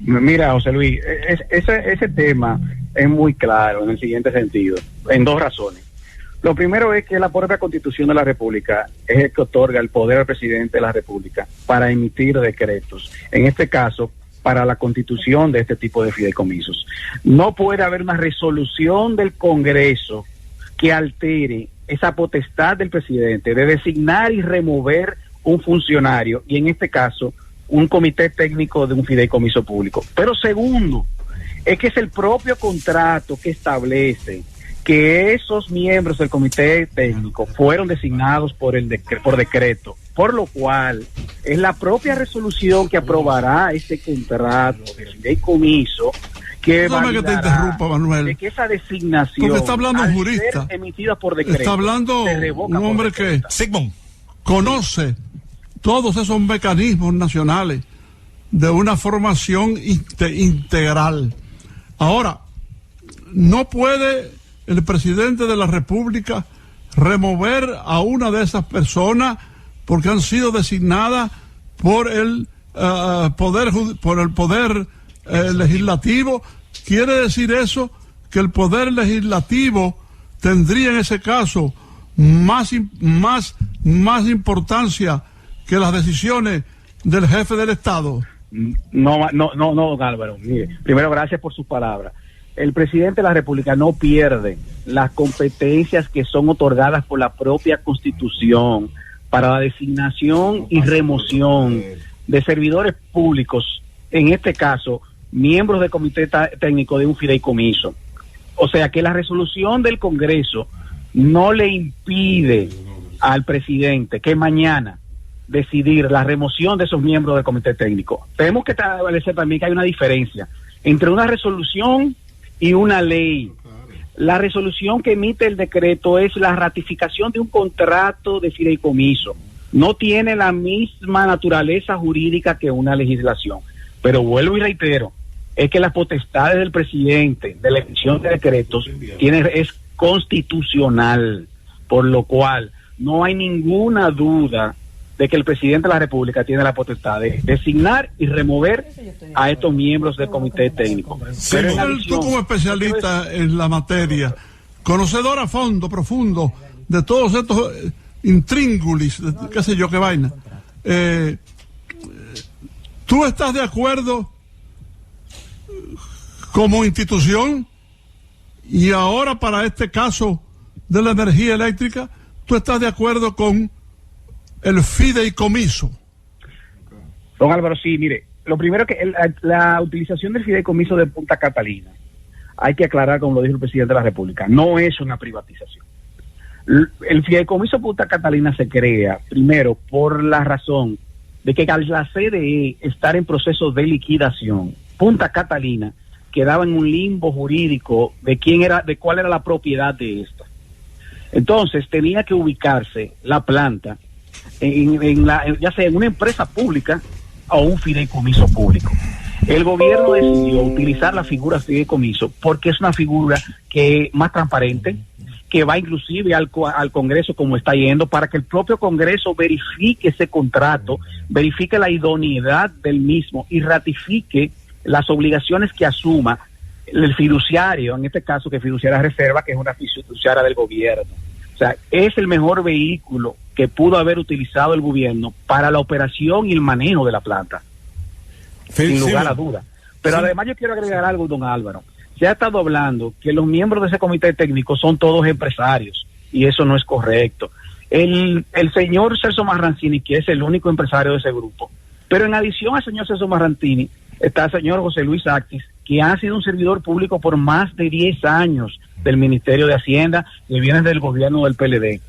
Mira, José Luis, ese tema es muy claro en el siguiente sentido, en dos razones. Lo primero es que la propia Constitución de la República es el que otorga el poder al presidente de la República para emitir decretos. En este caso, para la constitución de este tipo de fideicomisos. No puede haber una resolución del Congreso que altere esa potestad del presidente de designar y remover un funcionario, y en este caso, un comité técnico de un fideicomiso público. Pero segundo, es que es el propio contrato que establece que esos miembros del comité técnico fueron designados por decreto, por lo cual es la propia resolución que aprobará ese contrato de fideicomiso que que te interrumpa, Manuel, de que esa designación, porque está hablando un jurista, emitida por decreto, está hablando un hombre que Sigmund conoce todos esos mecanismos nacionales de una formación integral. Ahora, no puede el presidente de la República remover a una de esas personas porque han sido designadas por el poder legislativo. ¿Quiere decir eso que el poder legislativo tendría en ese caso más importancia que las decisiones del jefe del Estado? No, don Álvaro. Mire, primero, gracias por sus palabras. El presidente de la República no pierde las competencias que son otorgadas por la propia Constitución para la designación y remoción de servidores públicos, en este caso, miembros del comité técnico de un fideicomiso. O sea que la resolución del Congreso no le impide al presidente que mañana decidir la remoción de esos miembros del comité técnico. Tenemos que establecer también que hay una diferencia entre una resolución y una ley. La resolución que emite el decreto es la ratificación de un contrato de fideicomiso. No tiene la misma naturaleza jurídica que una legislación. Pero vuelvo y reitero, es que las potestades del presidente de la emisión de decretos es constitucional, por lo cual no hay ninguna duda de que el presidente de la República tiene la potestad de designar y remover a estos miembros del comité técnico. Sí, tú como especialista en la materia, conocedor a fondo, profundo, de todos estos intríngulis, qué sé yo, qué vaina, ¿tú estás de acuerdo como institución y ahora para este caso de la energía eléctrica, tú estás de acuerdo con el fideicomiso? Don Álvaro, sí, mire, lo primero que la utilización del fideicomiso de Punta Catalina, hay que aclarar, como lo dijo el presidente de la República, no es una privatización. El fideicomiso Punta Catalina se crea, primero, por la razón de que al la CDE estar en proceso de liquidación, Punta Catalina quedaba en un limbo jurídico de cuál era la propiedad de esta. Entonces tenía que ubicarse la planta ya sea en una empresa pública o un fideicomiso público. El gobierno decidió utilizar la figura fideicomiso porque es una figura que es más transparente, que va inclusive al Congreso como está yendo, para que el propio Congreso verifique ese contrato, verifique la idoneidad del mismo y ratifique las obligaciones que asuma el fiduciario, en este caso que Fiduciaria Reserva, que es una fiduciaria del gobierno. O sea, es el mejor vehículo que pudo haber utilizado el gobierno para la operación y el manejo de la planta, sin lugar a duda. Pero además yo quiero agregar algo, don Álvaro. Se ha estado hablando que los miembros de ese comité técnico son todos empresarios, y eso no es correcto. El señor Celso Marrancini, que es el único empresario de ese grupo, pero en adición al señor Celso Marrancini está el señor José Luis Actis, que ha sido un servidor público por más de 10 años del Ministerio de Hacienda, que viene del gobierno del PLD.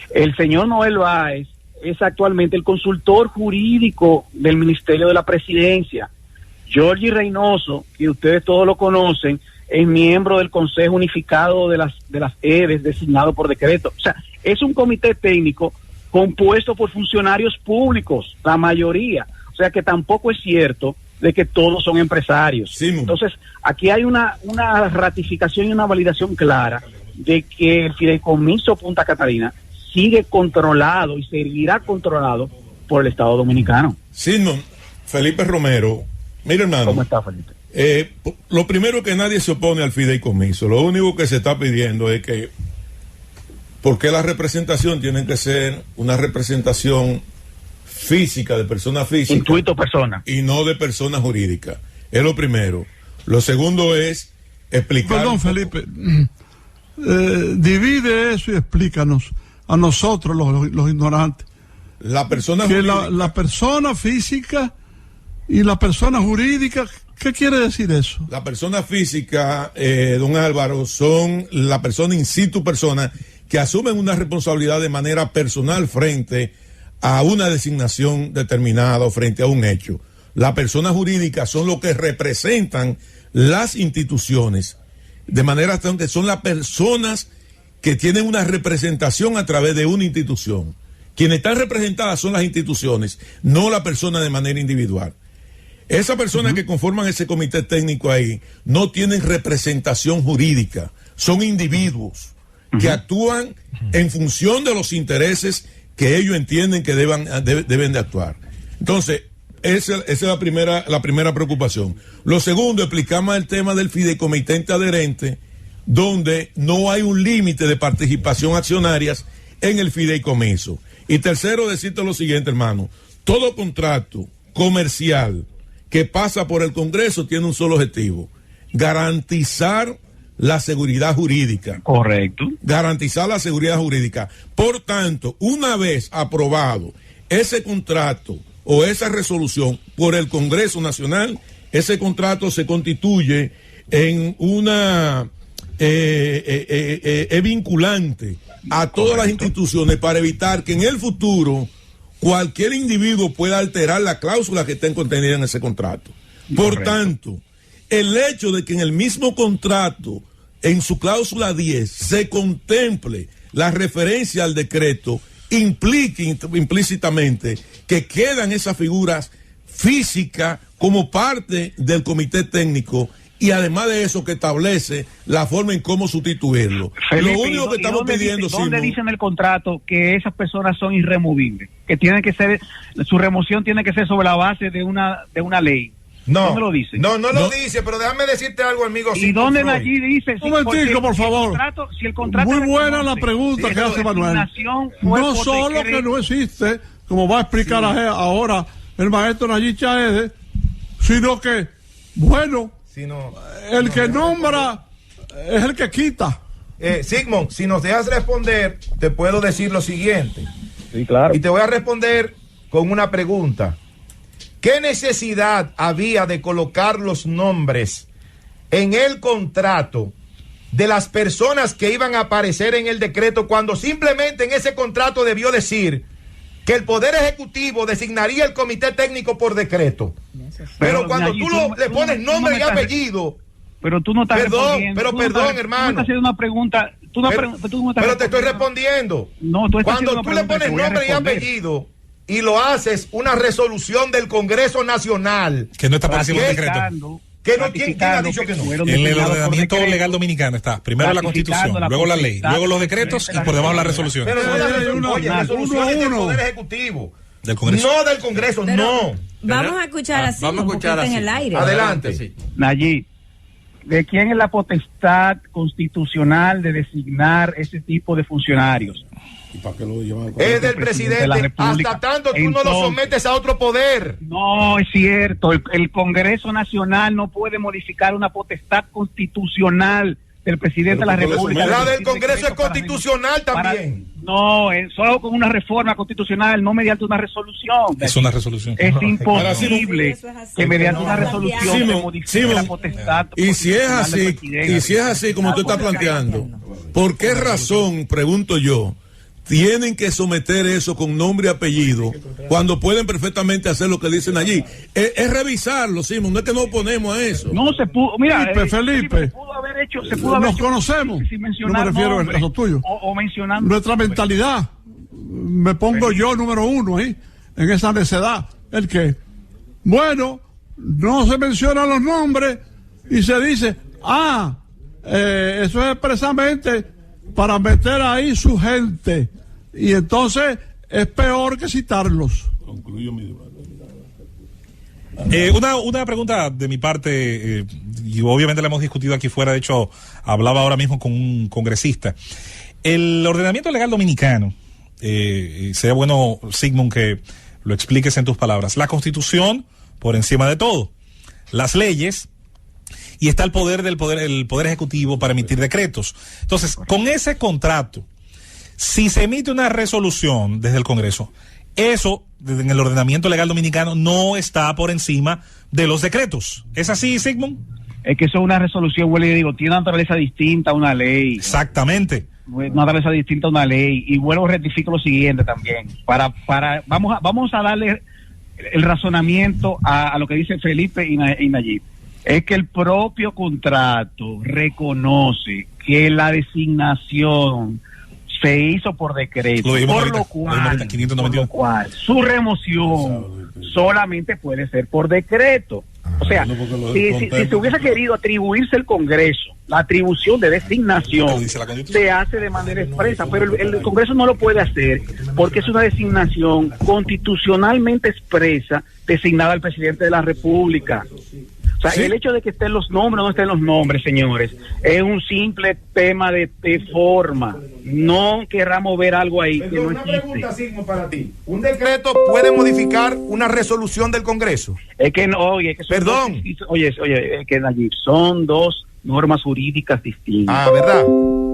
El señor Noel Báez es actualmente el consultor jurídico del Ministerio de la Presidencia. Giorgi Reynoso, que ustedes todos lo conocen, es miembro del Consejo Unificado de las EDES, designado por decreto. O sea, es un comité técnico compuesto por funcionarios públicos, la mayoría. O sea que tampoco es cierto de que todos son empresarios. Sí. Entonces, aquí hay una ratificación y una validación clara de que el fideicomiso Punta Catalina sigue controlado y seguirá controlado por el Estado Dominicano. Sigmund, Felipe Romero, Mira, hermano. ¿Cómo está, Felipe? Lo primero es que nadie se opone al fideicomiso. Lo único que se está pidiendo es que, ¿por qué la representación tiene que ser una representación física, de persona física? Intuito persona. Y no de persona jurídica. Es lo primero. Lo segundo es explicar... Perdón, Felipe. Divide eso y explícanos a nosotros, los ignorantes. La persona que jurídica... la persona física y la persona jurídica, ¿qué quiere decir eso? La persona física, don Álvaro, son la persona in situ persona que asumen una responsabilidad de manera personal frente a una designación determinada o frente a un hecho. La persona jurídica son los que representan las instituciones, de manera que son las personas que tienen una representación a través de una institución. Quienes están representadas son las instituciones, no la persona de manera individual. Esas personas que conforman ese comité técnico ahí no tienen representación jurídica, son individuos que actúan en función de los intereses que ellos entienden que deben de actuar. Entonces, esa es la primera preocupación. Lo segundo, explicamos el tema del fideicomitente adherente, donde no hay un límite de participación accionarias en el fideicomiso. Y tercero, decirte lo siguiente, hermano: todo contrato comercial que pasa por el Congreso tiene un solo objetivo: garantizar la seguridad jurídica. Correcto. Garantizar la seguridad jurídica. Por tanto, una vez aprobado ese contrato o esa resolución por el Congreso Nacional, ese contrato se constituye en una vinculante a todas las instituciones para evitar que en el futuro cualquier individuo pueda alterar la cláusula que esté contenida en ese contrato. Por tanto, el hecho de que en el mismo contrato, en su cláusula 10, se contemple la referencia al decreto, implica implícitamente que quedan esas figuras físicas como parte del comité técnico, y además de eso que establece la forma en cómo sustituirlo. Felipe, lo único que estamos pidiendo, ¿dónde dice en el contrato que esas personas son irremovibles? Que tienen que ser, su remoción tiene que ser sobre la base de una ley. No, ¿Dónde lo dice? No lo dice, pero déjame decirte algo, amigo. ¿Y dónde allí dice? Un momentico, por favor. Si el contrato muy buena la pregunta que hace Manuel. No solo que no existe, como va a explicar ahora el maestro Nayib Chaede, sino que, bueno, el que nombra es el que quita. Sigmund, si nos dejas responder, te puedo decir lo siguiente. Sí, claro. Y te voy a responder con una pregunta. ¿Qué necesidad había de colocar los nombres en el contrato de las personas que iban a aparecer en el decreto, cuando simplemente en ese contrato debió decir que el Poder Ejecutivo designaría el comité técnico por decreto? Pero cuando tú le pones nombre y apellido... Pero tú no estás respondiendo. Perdón, hermano. Tú estás haciendo una pregunta. Pero te estoy respondiendo. No, tú estás cuando tú le pones nombre y apellido y lo haces una resolución del Congreso Nacional, que no está por encima del decreto. ¿Quién ha dicho que no? En el ordenamiento legal dominicano está primero la Constitución, luego la ley, luego los decretos y por debajo la resolución. Pero no es la resolución del Poder Ejecutivo. Del Congreso. No del Congreso, no. Vamos a escuchar así, en el aire. Adelante. Nayib, ¿de quién es la potestad constitucional de designar ese tipo de funcionarios? ¿Y para qué lo llevan? Es del presidente, hasta tanto tú no lo sometes a otro poder. No, es cierto, el Congreso Nacional no puede modificar una potestad constitucional del presidente de la República. La del Congreso es constitucional también. No, solo con una reforma constitucional, no mediante una resolución. Es una resolución. Es imposible que mediante una resolución se modifique la potestad. Y si es así, como tú estás planteando, ¿por qué razón, pregunto yo, tienen que someter eso con nombre y apellido cuando pueden perfectamente hacer lo que dicen allí? Es revisarlo, Simón, no es que nos oponemos a eso. No se pudo, mira, Felipe, pudo haber hecho, se pudo haber nos conocemos, no me refiero a eso tuyo. O mencionando nuestra mentalidad, me pongo yo número uno ahí, en esa necedad, el que, bueno, no se mencionan los nombres y se dice, eso es expresamente para meter ahí su gente, y entonces es peor que citarlos. Concluyo mi debate. Una pregunta de mi parte, y obviamente la hemos discutido aquí fuera, de hecho hablaba ahora mismo con un congresista. El ordenamiento legal dominicano, sería bueno, Sigmund, que lo expliques en tus palabras. La Constitución por encima de todo, las leyes, y está el poder ejecutivo para emitir decretos. Entonces, con ese contrato, si se emite una resolución desde el Congreso, eso, en el ordenamiento legal dominicano, no está por encima de los decretos. ¿Es así, Sigmund? Es que eso es una resolución, bueno, y digo, tiene una naturaleza distinta a una ley. Exactamente. Una naturaleza distinta a una ley. Y vuelvo, rectifico lo siguiente también. Vamos a darle el razonamiento a lo que dice Felipe y Nayib. Es que el propio contrato reconoce que la designación se hizo por decreto, por lo cual su remoción solamente puede ser por decreto. O sea, si se hubiese querido atribuirse el Congreso, la atribución de designación se hace de manera expresa, pero el Congreso no lo puede hacer porque es una designación constitucionalmente expresa designada al presidente de la República. O sea, el hecho de que estén los nombres o no estén los nombres, señores, es un simple tema de forma. No querramos ver algo ahí que no existe. Una pregunta, Sigmund, para ti. ¿Un decreto puede modificar una resolución del Congreso? Es que no, oye, que perdón. Es que Nayib, son dos normas jurídicas distintas. Ah, ¿verdad?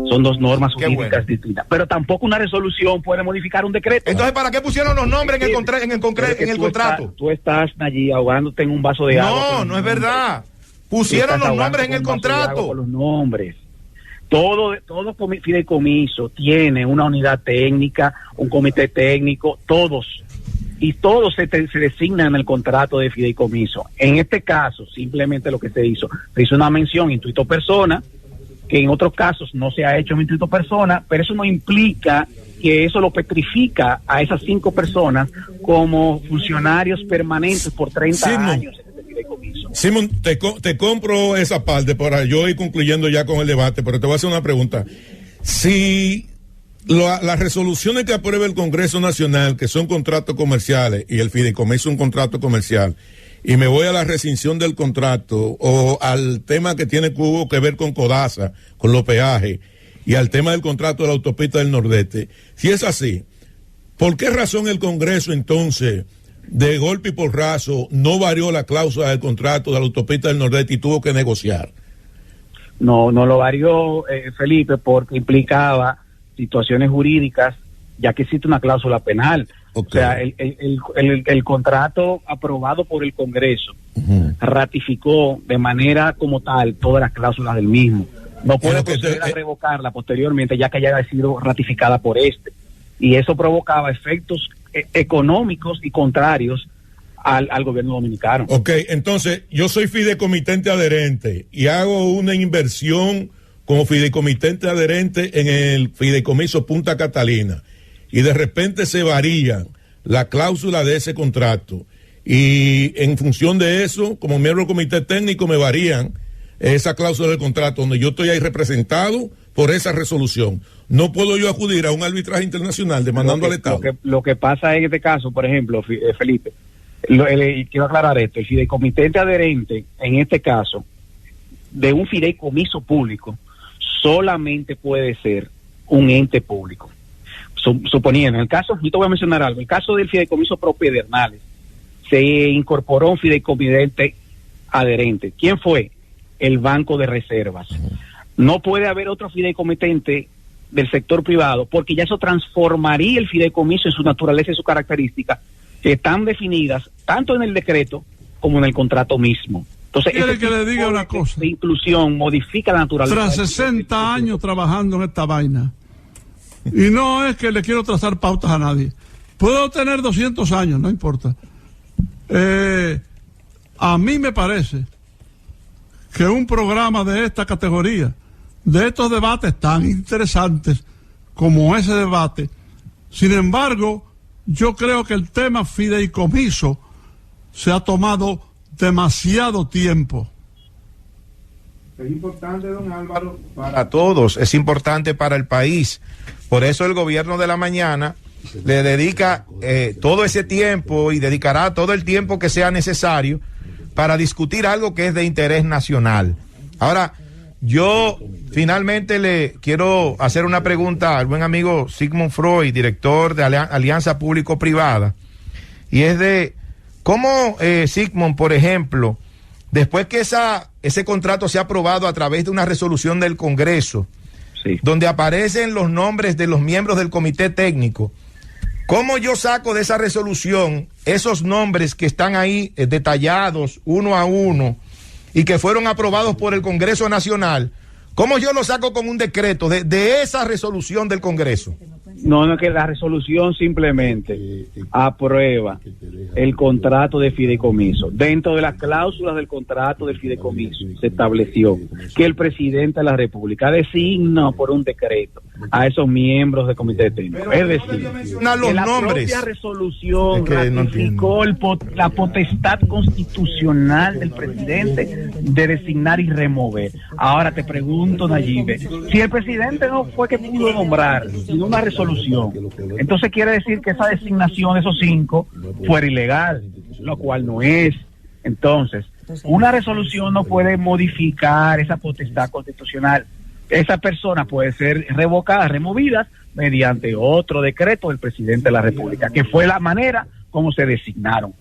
Son dos normas jurídicas distintas. Pero tampoco una resolución puede modificar un decreto. Entonces, ¿para qué pusieron los nombres en el contrato? Tú estás allí ahogándote en un vaso de agua. No es verdad. Pusieron los nombres en el contrato. Los nombres. Todo fideicomiso tiene una unidad técnica, un comité técnico, todos se designan en el contrato de fideicomiso. En este caso, simplemente lo que se hizo una mención intuito persona, que en otros casos no se ha hecho intuito persona, pero eso no implica que eso lo petrifica a esas 5 personas como funcionarios permanentes por 30 años en este fideicomiso. Simón, te compro esa parte para yo ir concluyendo ya con el debate, pero te voy a hacer una pregunta. Si las resoluciones que apruebe el Congreso Nacional, que son contratos comerciales, y el fideicomiso es un contrato comercial, y me voy a la rescisión del contrato o al tema que hubo que ver con Codasa, con los peajes, y al tema del contrato de la autopista del Nordeste, si es así, ¿por qué razón el Congreso entonces, de golpe y porrazo, no varió la cláusula del contrato de la autopista del Nordeste y tuvo que negociar? No lo varió, Felipe, porque implicaba situaciones jurídicas, ya que existe una cláusula penal. Okay. O sea, el contrato aprobado por el Congreso ratificó de manera como tal todas las cláusulas del mismo. No puede proceder a revocarla posteriormente, ya que haya sido ratificada por este. Y eso provocaba efectos económicos y contrarios al gobierno dominicano. Ok, entonces yo soy fideicomitente adherente y hago una inversión como fideicomitente adherente en el fideicomiso Punta Catalina, y de repente se varía la cláusula de ese contrato, y en función de eso, como miembro del comité técnico, me varían esa cláusula del contrato, donde yo estoy ahí representado por esa resolución. No puedo yo acudir a un arbitraje internacional demandando al Estado. Lo que pasa en este caso, por ejemplo, Felipe, quiero aclarar esto: el fideicomitente adherente, en este caso, de un fideicomiso público, solamente puede ser un ente público. Suponiendo, en el caso, yo te voy a mencionar algo, el caso del fideicomiso Propiedernales, se incorporó un fideicomitente adherente. ¿Quién fue? El Banco de Reservas. No puede haber otro fideicomitente del sector privado, porque ya eso transformaría el fideicomiso en su naturaleza y su característica, que están definidas tanto en el decreto como en el contrato mismo. Entonces, ¿quiere que le diga una cosa? De inclusión modifica la naturaleza. Tras 60 años trabajando en esta vaina, y no es que le quiero trazar pautas a nadie, puedo tener 200 años, no importa. A mí me parece que un programa de esta categoría, de estos debates tan interesantes como ese debate, sin embargo, yo creo que el tema fideicomiso se ha tomado demasiado tiempo. Es importante, don Álvaro, para todos, es importante para el país. Por eso el gobierno de la mañana le dedica todo ese tiempo y dedicará todo el tiempo que sea necesario para discutir algo que es de interés nacional. Ahora, yo finalmente le quiero hacer una pregunta al buen amigo Sigmund Freud, director de Alianza Público-Privada, y es de cómo Sigmund, por ejemplo, después que ese contrato sea aprobado a través de una resolución del Congreso, sí, donde aparecen los nombres de los miembros del comité técnico, ¿cómo yo saco de esa resolución esos nombres que están ahí detallados uno a uno y que fueron aprobados por el Congreso Nacional? ¿Cómo yo lo saco con un decreto de esa resolución del Congreso? No, que la resolución simplemente aprueba el contrato de fideicomiso. Dentro de las cláusulas del contrato de fideicomiso se estableció que el presidente de la República designa por un decreto a esos miembros del comité técnico. Es decir, que la propia resolución ratificó la potestad constitucional del presidente de designar y remover. Ahora te pregunto, Nayibe, si el presidente no fue que pudo nombrar, sino una resolución, entonces quiere decir que esa designación de esos 5 fuera ilegal, lo cual no es. Entonces, una resolución no puede modificar esa potestad constitucional. Esa persona puede ser revocada, removida mediante otro decreto del presidente de la República, que fue la manera como se designaron.